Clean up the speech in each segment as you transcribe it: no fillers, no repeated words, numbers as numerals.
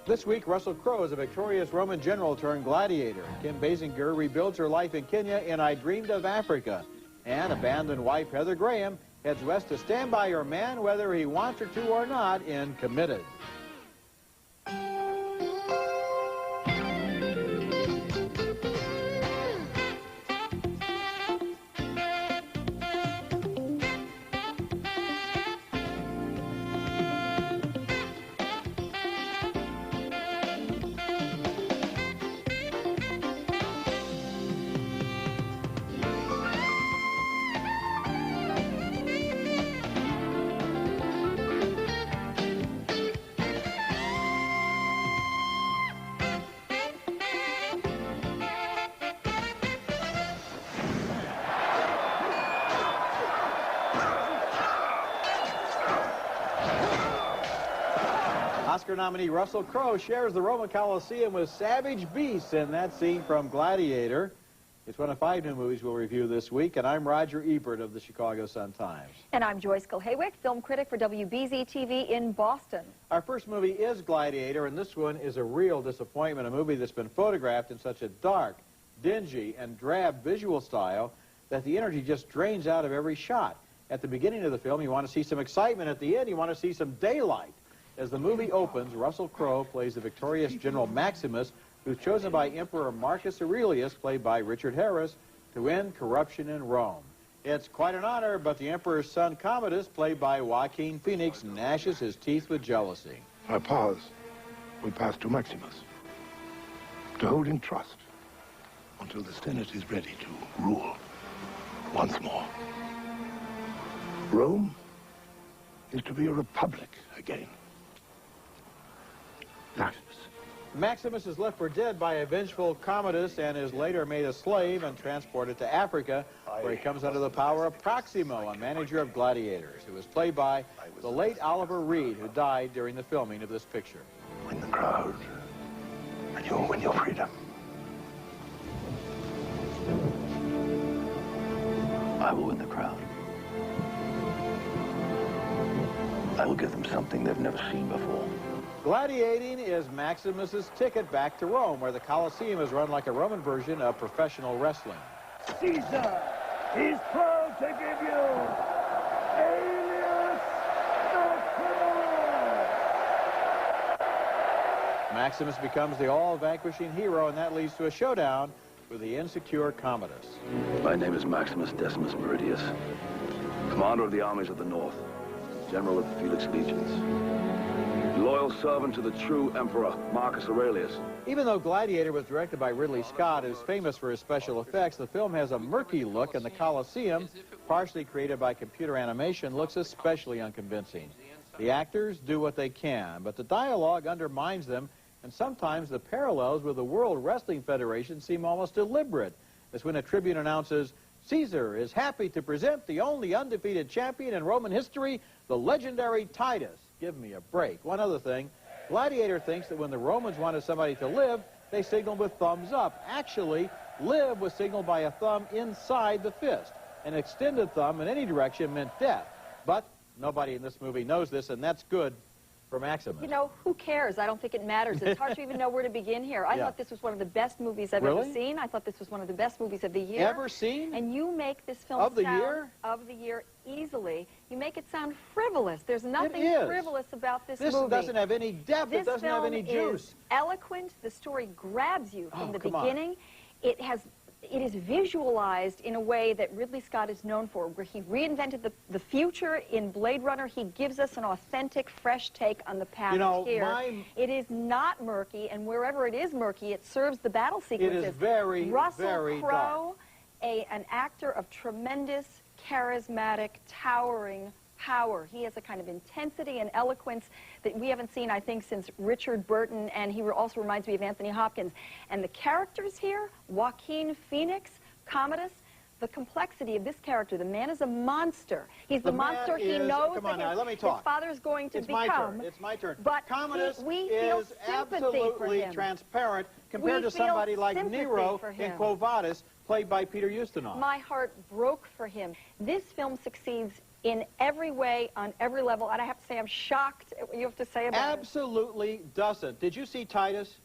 This week, Russell Crowe is a victorious Roman general turned gladiator. Kim Basinger rebuilds her life in Kenya in I Dreamed of Africa. And abandoned wife Heather Graham heads west to stand by her man whether he wants her to or not in Committed. Oscar nominee Russell Crowe shares the Roman Coliseum with savage beasts in that scene from Gladiator. It's one of 5 new movies we'll review this week, and I'm Roger Ebert of the Chicago Sun-Times. And I'm Joyce Kilhaywick, film critic for WBZ-TV in Boston. Our first movie is Gladiator, and this one is a real disappointment, a movie that's been photographed in such a dark, dingy, and drab visual style that the energy just drains out of every shot. At the beginning of the film, you want to see some excitement. At the end, you want to see some daylight. As the movie opens, Russell Crowe plays the victorious General Maximus, who's chosen by Emperor Marcus Aurelius, played by Richard Harris, to end corruption in Rome. It's quite an honor, but the Emperor's son Commodus, played by Joaquin Phoenix, gnashes his teeth with jealousy. Our powers will pass to Maximus, to hold in trust until the Senate is ready to rule once more. Rome is to be a republic again. Maximus is left for dead by a vengeful Commodus and is later made a slave and transported to Africa, where he comes under the power of Proximo, a manager of gladiators, who was played by the late Oliver Reed, who died during the filming of this picture. Win the crowd, and you'll win your freedom. I will win the crowd. I will give them something they've never seen before. Gladiating is Maximus's ticket back to Rome, where the Colosseum is run like a Roman version of professional wrestling. Caesar is proud to give you alias the Maximus becomes the all-vanquishing hero, and that leads to a showdown with the insecure Commodus. My name is Maximus Decimus Meridius, commander of the armies of the North, general of the Felix legions, loyal servant to the true emperor, Marcus Aurelius. Even though Gladiator was directed by Ridley Scott, who's famous for his special effects, the film has a murky look, and the Colosseum, partially created by computer animation, looks especially unconvincing. The actors do what they can, but the dialogue undermines them, and sometimes the parallels with the World Wrestling Federation seem almost deliberate. As when a tribune announces, Caesar is happy to present the only undefeated champion in Roman history, the legendary Titus. Give me a break. One other thing, Gladiator thinks that when the Romans wanted somebody to live, they signaled with thumbs up. Actually, live was signaled by a thumb inside the fist. An extended thumb in any direction meant death. But nobody in this movie knows this, and that's good for Maximus. You know, who cares? I don't think it matters. It's hard to even know where to begin here. I thought this was one of the best movies I've ever seen. I thought this was one of the best movies of the year. Ever seen? And you make this film of the year easily. You make it sound frivolous. There's nothing frivolous about this movie. This doesn't have any depth. This it doesn't have any juice. Is eloquent. The story grabs you from the beginning. It is visualized in a way that Ridley Scott is known for, where he reinvented the future in Blade Runner. He gives us an authentic, fresh take on the past here. It is not murky, and wherever it is murky, it serves the battle sequences. It is very, Russell Crowe, an actor of tremendous, charismatic, towering power. He has a kind of intensity and eloquence that we haven't seen, I think, since Richard Burton, and he also reminds me of Anthony Hopkins. And the characters here, Joaquin Phoenix, Commodus, the complexity of this character. The man is a monster. He's the monster he knows that his father is going to become. It's my turn. But Commodus we feel is sympathy for him. absolutely transparent compared to somebody like Nero in Quo Vadis, played by Peter Ustinov. My heart broke for him. This film succeeds in every way, on every level. And I have to say, I'm shocked at what you have to say about it. Absolutely doesn't. Did you see Titus?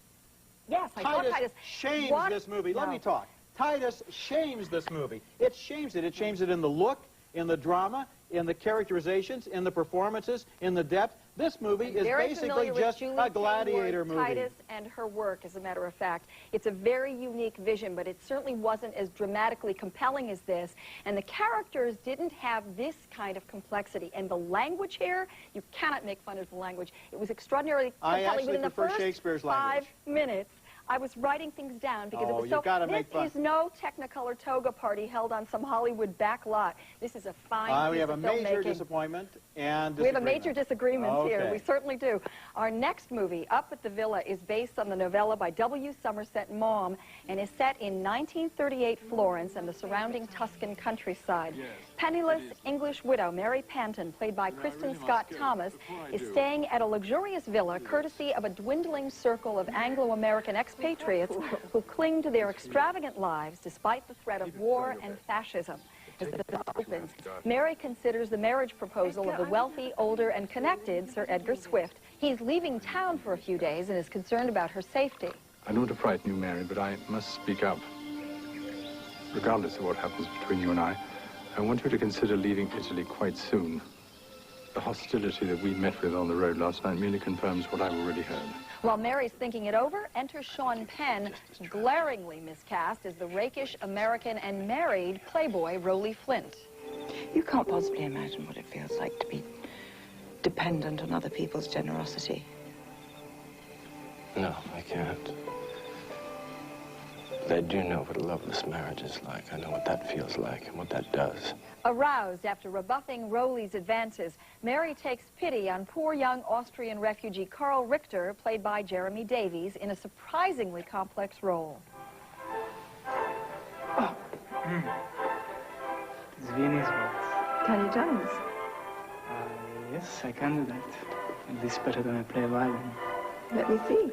Yes, I saw Titus. Shames What? this movie. No. Let me talk. Titus shames this movie. It shames it. It shames it in the look, in the drama, in the characterizations, in the performances, in the depth. This movie is basically just a Gladiator movie. Titus and her work, as a matter of fact. It's a very unique vision, but it certainly wasn't as dramatically compelling as this. And the characters didn't have this kind of complexity. And the language here, you cannot make fun of the language. It was extraordinarily compelling. I actually prefer Shakespeare's language. 5 minutes. I was writing things down because it was you've got to make fun. This is no Technicolor toga party held on some Hollywood back lot. This is a fine We piece have a of major filmmaking. Disappointment and We have a major disagreement here. Okay. We certainly do. Our next movie, Up at the Villa, is based on the novella by W. Somerset Maugham and is set in 1938 Florence and the surrounding Tuscan countryside. Penniless English widow Mary Panton, played by Kristen Scott Thomas, is staying at a luxurious villa courtesy of a dwindling circle of Anglo-American expatriates who cling to their extravagant lives despite the threat of war and fascism. As the film opens, Mary considers the marriage proposal of the wealthy, older, and connected Sir Edgar Swift. He's leaving town for a few days and is concerned about her safety. I don't want to frighten you, Mary, but I must speak up. Regardless of what happens between you and I want you to consider leaving Italy quite soon. The hostility that we met with on the road last night merely confirms what I've already heard. While Mary's thinking it over, enters Sean Penn, glaringly miscast as the rakish American and married playboy Roly Flint. You can't possibly imagine what it feels like to be dependent on other people's generosity. No, I can't. But I do know what a loveless marriage is like. I know what that feels like and what that does. Aroused after rebuffing Roly's advances, Mary takes pity on poor young Austrian refugee Carl Richter, played by Jeremy Davies, in a surprisingly complex role. Oh. It's Viennese waltz. Can you dance? Yes, I can do that. At least better than I play violin. Let me see.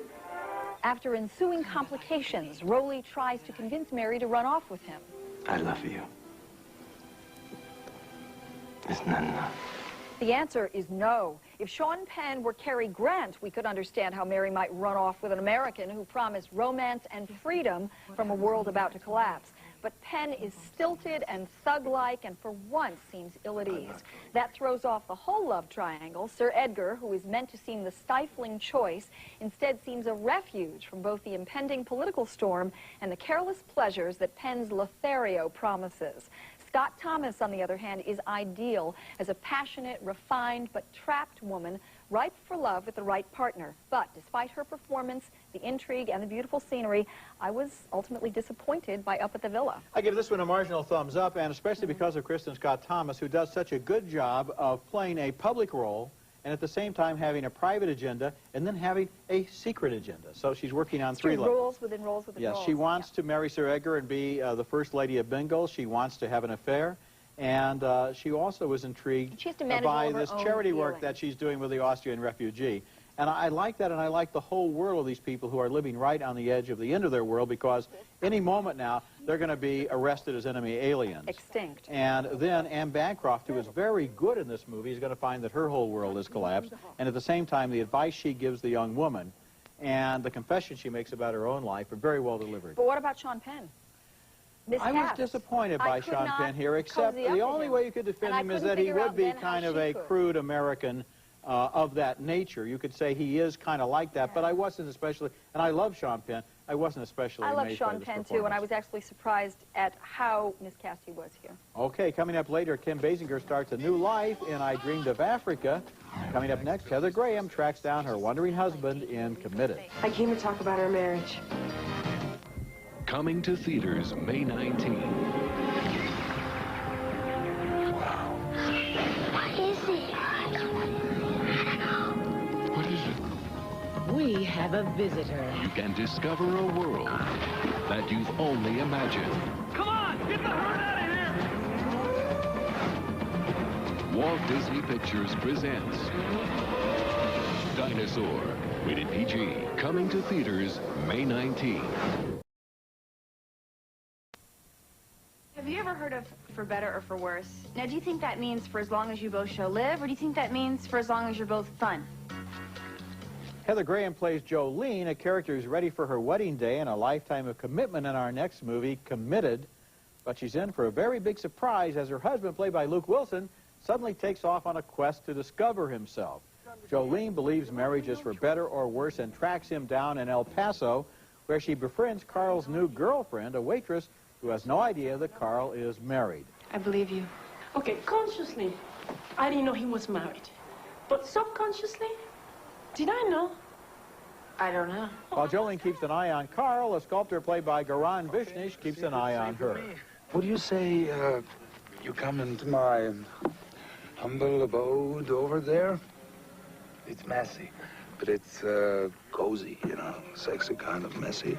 After ensuing complications, Roly tries to convince Mary to run off with him. I love you. Isn't that enough? The answer is no. If Sean Penn were Cary Grant, we could understand how Mary might run off with an American who promised romance and freedom from a world about to collapse. But Penn is stilted and thug-like and for once seems ill at ease. That throws off the whole love triangle. Sir Edgar, who is meant to seem the stifling choice, instead seems a refuge from both the impending political storm and the careless pleasures that Penn's Lothario promises. Scott Thomas, on the other hand, is ideal as a passionate, refined, but trapped woman, ripe for love with the right partner. But despite her performance, the intrigue, and the beautiful scenery, I was ultimately disappointed by Up at the Villa. I give this one a marginal thumbs up, and especially because of Kristen Scott Thomas, who does such a good job of playing a public role and at the same time having a private agenda and then having a secret agenda. So she's working on three levels. Roles within roles within roles. Yes, she wants to marry Sir Edgar and be the first lady of Bengal. She wants to have an affair. And she also was intrigued she has to manage by all of her this own charity work feelings. that she's doing with the Austrian refugee. And I like that, and I like the whole world of these people who are living right on the edge of the end of their world, because any moment now, they're going to be arrested as enemy aliens. Extinct. And then Anne Bancroft, who is very good in this movie, is going to find that her whole world has collapsed. And at the same time, the advice she gives the young woman and the confession she makes about her own life are very well delivered. But what about Sean Penn? I was disappointed by Sean Penn here, except the only way you could defend him is that he would be kind of a crude American of that nature. You could say he is kind of like that, but I wasn't especially, and I love Sean Penn, I wasn't especially amazed by this Sean Penn, too, and I was actually surprised at how miscast he was here. Okay, coming up later, Kim Basinger starts a new life in I Dreamed of Africa. Coming up next, Heather Graham tracks down her wandering husband in Committed. I came to talk about our marriage. Coming to theaters May 19. Wow. What is it? What is it? We have a visitor. You can discover a world that you've only imagined. Come on, get the herd out of here! Walt Disney Pictures presents Dinosaur, rated PG, coming to theaters May 19. Have you ever heard of for better or for worse. Now, do you think that means for as long as you both shall live, or do you think that means for as long as you're both fun? Heather Graham plays Jolene, a character who's ready for her wedding day and a lifetime of commitment in our next movie, Committed. But she's in for a very big surprise as her husband, played by Luke Wilson, suddenly takes off on a quest to discover himself. Jolene believes marriage is for better or worse and tracks him down in El Paso, where she befriends Carl's new girlfriend, a waitress who has no idea that Carl is married. I believe you. Okay, consciously, I didn't know he was married. But subconsciously, did I know? I don't know. While Jolene keeps an eye on Carl, a sculptor played by Garan Vishnish keeps an eye on her. Would you say you come into my humble abode over there? It's messy, but it's cozy, you know, sexy kind of messy.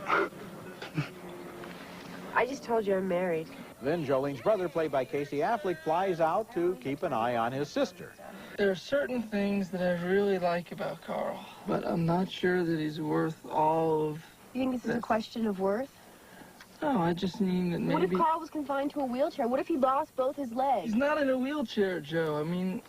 I just told you I'm married. Then Jolene's brother, played by Casey Affleck, flies out to keep an eye on his sister. There are certain things that I really like about Carl, but I'm not sure that he's worth all of... You think this is a question of worth? No, I just mean that maybe... What if Carl was confined to a wheelchair? What if he lost both his legs? He's not in a wheelchair, Joe. I mean...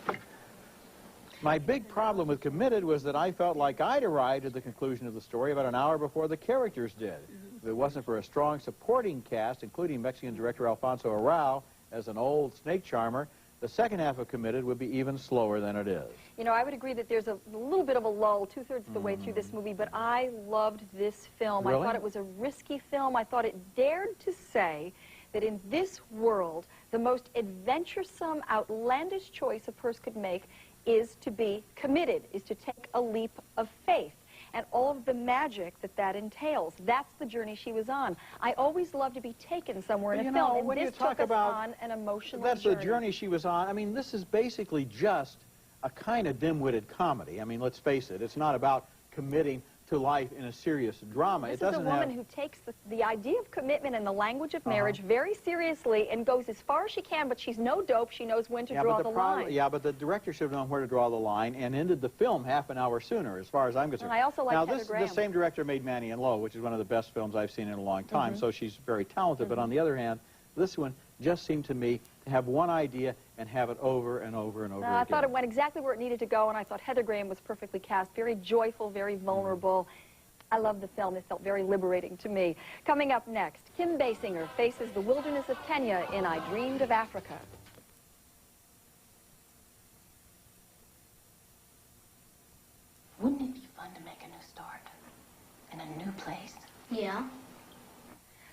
My big problem with Committed was that I felt like I'd arrived at the conclusion of the story about an hour before the characters did. If it wasn't for a strong supporting cast, including Mexican director Alfonso Arau as an old snake charmer, the second half of Committed would be even slower than it is. You know, I would agree that there's a little bit of a lull two-thirds of the way through this movie, but I loved this film. Really? I thought it was a risky film. I thought it dared to say that in this world, the most adventuresome, outlandish choice a person could make is to be committed, is to take a leap of faith, and all of the magic that that entails. That's the journey she was on. I always love to be taken somewhere in a film, and this took us on an emotional journey. That's the journey she was on. I mean, this is basically just a kind of dim-witted comedy. I mean, let's face it, it's not about committing to life in a serious drama. This is a woman who takes the idea of commitment and the language of marriage very seriously and goes as far as she can, but she's no dope. She knows when to draw the line. Yeah, but the director should have known where to draw the line and ended the film half an hour sooner, as far as I'm concerned. And I also like Heather Graham. This same director made Manny and Lowe, which is one of the best films I've seen in a long time, so she's very talented. But on the other hand, this one just seemed to me to have one idea and have it over and over and over again. I thought it went exactly where it needed to go, and I thought Heather Graham was perfectly cast, very joyful, very vulnerable. I love the film. It felt very liberating to me. Coming up next, Kim Basinger faces the wilderness of Kenya in I Dreamed of Africa. Wouldn't it be fun to make a new start in a new place? Yeah.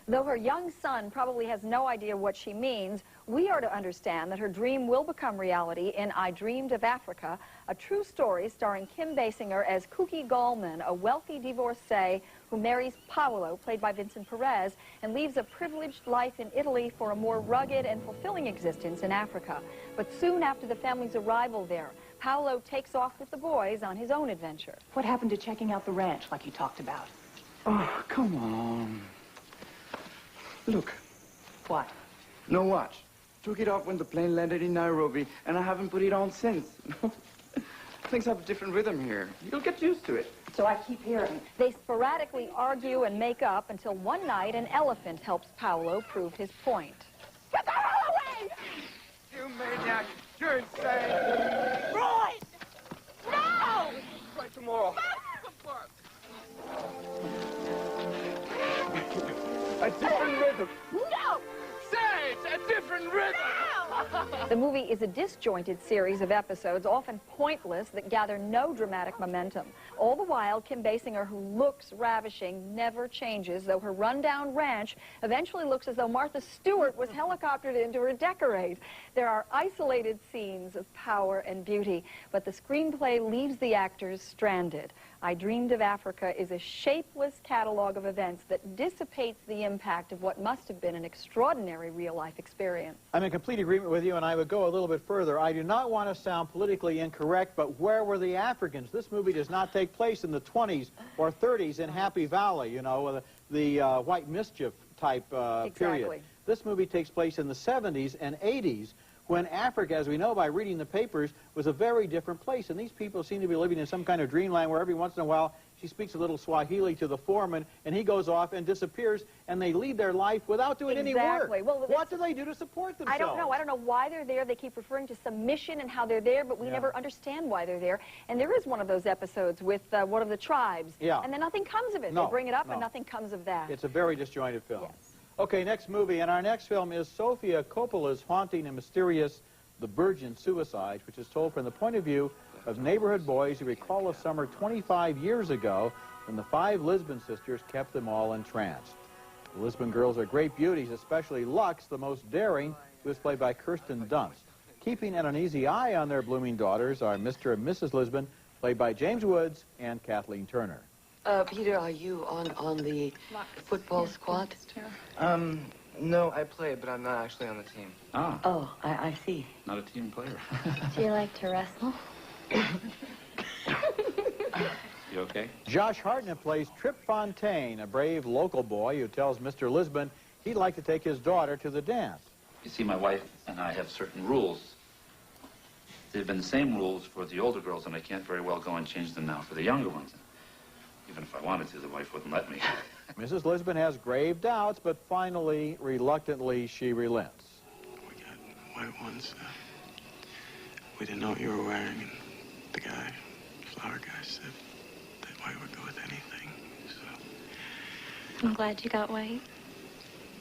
Though her young son probably has no idea what she means, we are to understand that her dream will become reality in I Dreamed of Africa, a true story starring Kim Basinger as Kuki Gallman, a wealthy divorcee who marries Paolo, played by Vincent Perez, and leaves a privileged life in Italy for a more rugged and fulfilling existence in Africa. But soon after the family's arrival there, Paolo takes off with the boys on his own adventure. What happened to checking out the ranch like you talked about? Oh, come on. Look. What? No watch. Took it off when the plane landed in Nairobi, and I haven't put it on since. Things have a different rhythm here. You'll get used to it. So I keep hearing. They sporadically argue and make up until one night an elephant helps Paolo prove his point. Get the hell away! You maniac! You're insane! Roy! No! Try tomorrow. A different rhythm. No! Say it's a different rhythm! The movie is a disjointed series of episodes, often pointless, that gather no dramatic momentum. All the while, Kim Basinger, who looks ravishing, never changes, though her rundown ranch eventually looks as though Martha Stewart was helicoptered in to redecorate. There are isolated scenes of power and beauty, but the screenplay leaves the actors stranded. I Dreamed of Africa is a shapeless catalog of events that dissipates the impact of what must have been an extraordinary real-life experience. I'm in complete agreement with you, and I would go a little bit further. I do not want to sound politically incorrect, but where were the Africans? This movie does not take place in the 20s or 30s in Happy Valley, you know, the white mischief type period. This movie takes place in the 70s and 80s, when Africa, as we know by reading the papers, was a very different place. And these people seem to be living in some kind of dreamland where every once in a while she speaks a little Swahili to the foreman, and he goes off and disappears, and they lead their life without doing any work. Well, what do they do to support themselves? I don't know. I don't know why they're there. They keep referring to submission and how they're there, but we never understand why they're there. And there is one of those episodes with one of the tribes, and then nothing comes of it. They bring it up, and nothing comes of that. It's a very disjointed film. Yes. Okay, next movie, and our next film is Sofia Coppola's haunting and mysterious The Virgin Suicides, which is told from the point of view of neighborhood boys who recall a summer 25 years ago when the 5 Lisbon sisters kept them all entranced. The Lisbon girls are great beauties, especially Lux, the most daring, who is played by Kirsten Dunst. Keeping an uneasy eye on their blooming daughters are Mr. and Mrs. Lisbon, played by James Woods and Kathleen Turner. Peter, are you on the football squad? No, I play, but I'm not actually on the team. Ah. Oh, I see. Not a team player. Do you like to wrestle? You okay? Josh Hartnett plays Trip Fontaine, a brave local boy who tells Mr. Lisbon he'd like to take his daughter to the dance. You see, my wife and I have certain rules. They've been the same rules for the older girls, and I can't very well go and change them now for the younger ones. Even if I wanted to, the wife wouldn't let me. Mrs. Lisbon has grave doubts, but finally, reluctantly, she relents. We got white ones. We didn't know what you were wearing, and the guy, flower guy, said that white would go with anything, so... I'm glad you got white.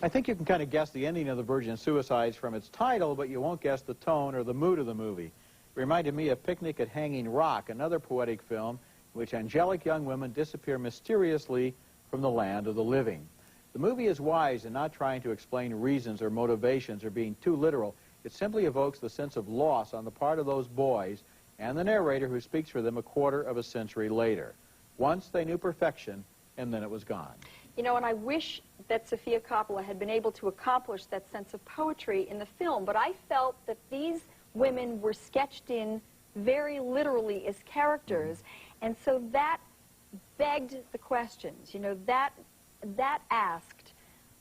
I think you can kind of guess the ending of The Virgin Suicides from its title, but you won't guess the tone or the mood of the movie. It reminded me of Picnic at Hanging Rock, another poetic film in which angelic young women disappear mysteriously from the land of the living. The movie is wise in not trying to explain reasons or motivations or being too literal. It simply evokes the sense of loss on the part of those boys and the narrator who speaks for them a quarter of a century later. Once they knew perfection, and then it was gone. You know, and I wish that Sofia Coppola had been able to accomplish that sense of poetry in the film, but I felt that these women were sketched in very literally as characters, and so that begged the questions. You know, that asked,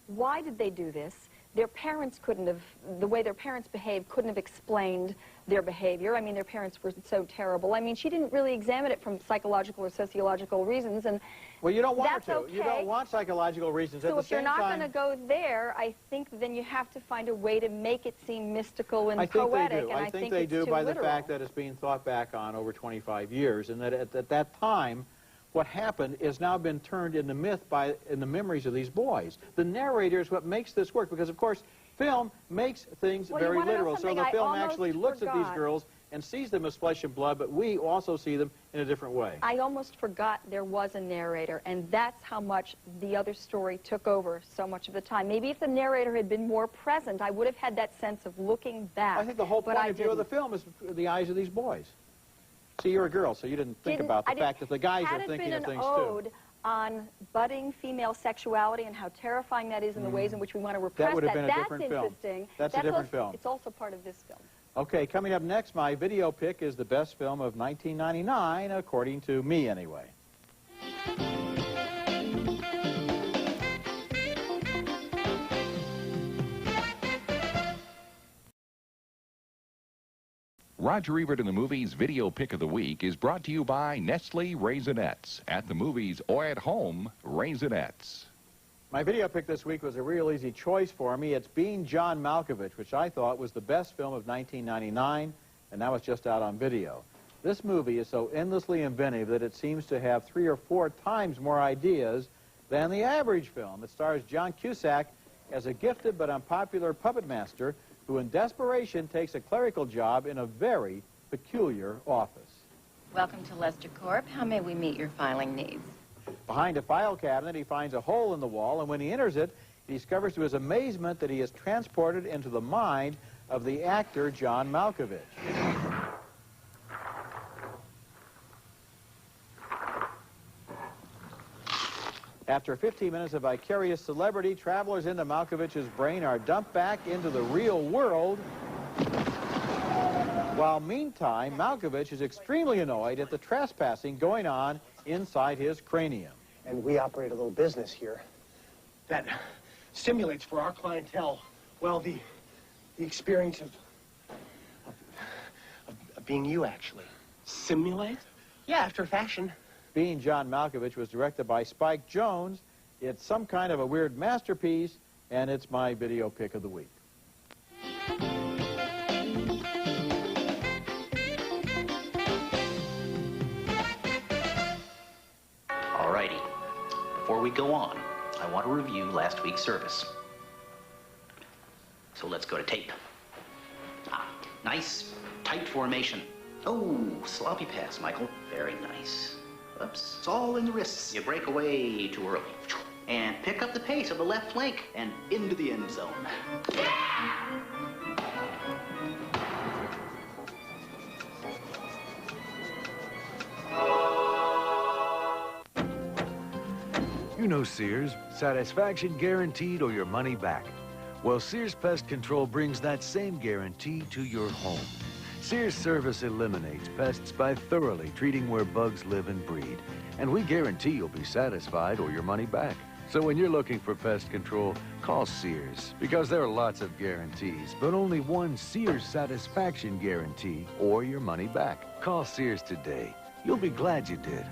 why did they do this? Their parents couldn't have, the way their parents behaved couldn't have explained their behavior. I mean, their parents were so terrible. I mean, she didn't really examine it from psychological or sociological reasons, and well, you don't want that's her to. Okay. You don't want psychological reasons. So if you're not going to go there, I think then you have to find a way to make it seem mystical and poetic. I think they do by the fact that it's being thought back on over 25 years, and that at that time, what happened has now been turned into myth in the memories of these boys. The narrator is what makes this work, because, of course, film makes things very literal. So the film actually looks at these girls and sees them as flesh and blood, but we also see them in a different way. I almost forgot there was a narrator, and that's how much the other story took over so much of the time. Maybe if the narrator had been more present, I would have had that sense of looking back. I think the whole point of view of the film is the eyes of these boys. See, you're a girl, so you didn't think about the fact that the guys are thinking of things, too. Had it been an ode on budding female sexuality and how terrifying that is and the ways in which we want to repress that would have been a different film. Interesting. That's a different film. It's also part of this film. Okay, coming up next, my video pick is the best film of 1999, according to me, anyway. Roger Ebert in the Movies Video Pick of the Week is brought to you by Nestle Raisinets. At the movies or at home, Raisinets. My video pick this week was a real easy choice for me. It's Being John Malkovich, which I thought was the best film of 1999, and now it's just out on video. This movie is so endlessly inventive that it seems to have 3 or 4 times more ideas than the average film. It stars John Cusack as a gifted but unpopular puppet master who in desperation takes a clerical job in a very peculiar office. Welcome to Lester Corp. How may we meet your filing needs? Behind a file cabinet, he finds a hole in the wall, and when he enters it, he discovers to his amazement that he is transported into the mind of the actor John Malkovich. After 15 minutes of vicarious celebrity, travelers into Malkovich's brain are dumped back into the real world. While meantime, Malkovich is extremely annoyed at the trespassing going on inside his cranium. And we operate a little business here that simulates for our clientele, well, the experience of being you, actually. Simulate? Yeah, after fashion. Being John Malkovich was directed by Spike Jones. It's some kind of a weird masterpiece, and it's my video pick of the week. Alrighty. Before we go on, I want to review last week's service. So let's go to tape. Nice, tight formation. Oh, sloppy pass, Michael. Very nice. Oops, it's all in the wrists. You break away too early. And pick up the pace of the left flank and into the end zone. You know Sears, satisfaction guaranteed or your money back. Well, Sears Pest Control brings that same guarantee to your home. Sears Service eliminates pests by thoroughly treating where bugs live and breed. And we guarantee you'll be satisfied or your money back. So when you're looking for pest control, call Sears, because there are lots of guarantees, but only one Sears satisfaction guarantee or your money back. Call Sears today. You'll be glad you did.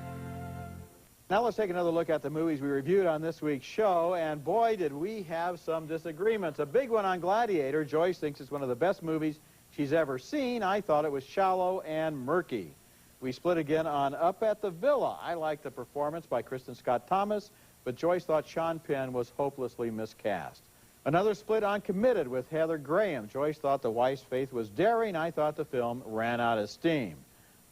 Now let's take another look at the movies we reviewed on this week's show, and boy, did we have some disagreements. A big one on Gladiator. Joyce thinks it's one of the best movies she's ever seen. I thought it was shallow and murky. We split again on Up at the Villa. I liked the performance by Kristen Scott Thomas, but Joyce thought Sean Penn was hopelessly miscast. Another split on Committed with Heather Graham. Joyce thought the wife's faith was daring. I thought the film ran out of steam.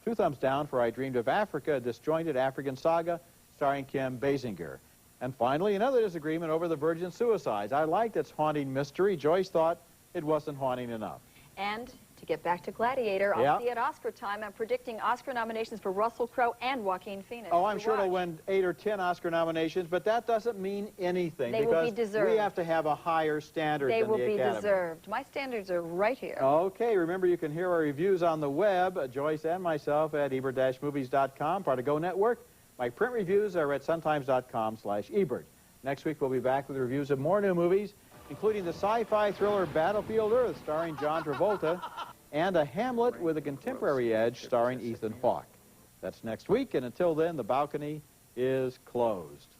2 thumbs down for I Dreamed of Africa, a disjointed African saga starring Kim Basinger. And finally, another disagreement over The Virgin Suicides. I liked its haunting mystery. Joyce thought it wasn't haunting enough. And to get back to Gladiator, I'll see at Oscar time. I'm predicting Oscar nominations for Russell Crowe and Joaquin Phoenix. Oh, I'm sure it'll win 8 or 10 Oscar nominations, but that doesn't mean anything. They will be deserved. We have to have a higher standard than the Academy. They will be deserved. My standards are right here. Okay, remember you can hear our reviews on the web, Joyce and myself at Ebert-movies.com, part of Go Network. My print reviews are at suntimes.com/Ebert. Next week we'll be back with reviews of more new movies, including the sci-fi thriller Battlefield Earth starring John Travolta, and a Hamlet with a contemporary edge starring Ethan Hawke. That's next week, and until then, the balcony is closed.